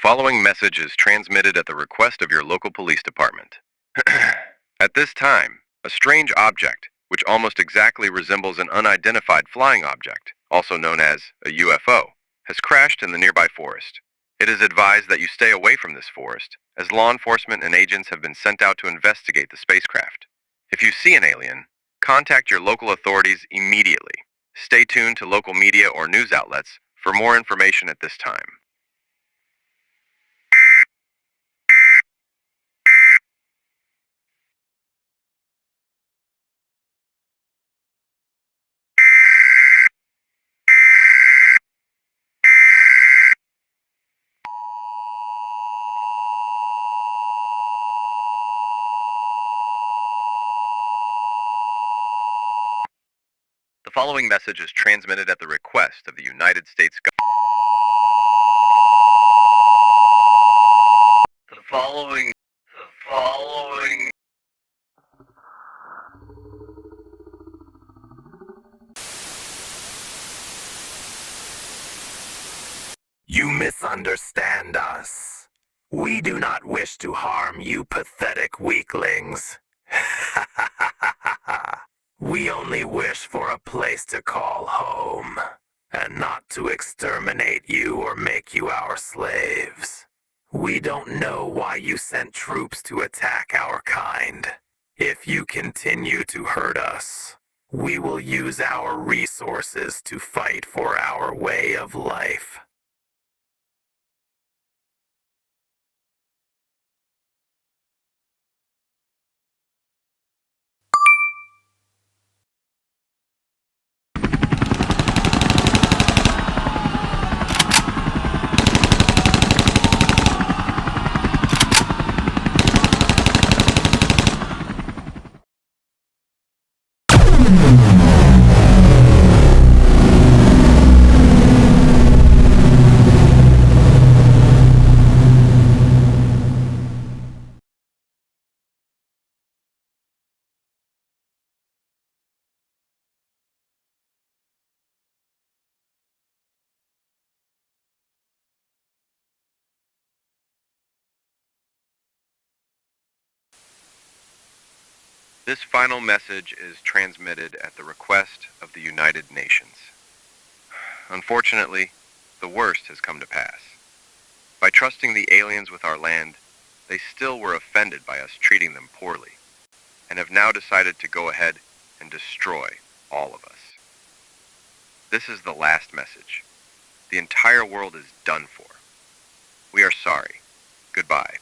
following message is transmitted at the request of your local police department. At this time, a strange object, which almost exactly resembles an unidentified flying object, also known as a UFO, has crashed in the nearby forest. It is advised that you stay away from this forest, as law enforcement and agents have been sent out to investigate the spacecraft. If you see an alien, contact your local authorities immediately. Stay tuned to local media or news outlets for more information at this time. The following message is transmitted at the request of the United States government. The following. You misunderstand us. We do not wish to harm you pathetic weaklings. We only wish for a place to call home, and not to exterminate you or make you our slaves. We don't know why you sent troops to attack our kind. If you continue to hurt us, we will use our resources to fight for our way of life. This final message is transmitted at the request of the United Nations. Unfortunately, the worst has come to pass. By trusting the aliens with our land, they still were offended by us treating them poorly, and have now decided to go ahead and destroy all of us. This is the last message. The entire world is done for. We are sorry. Goodbye.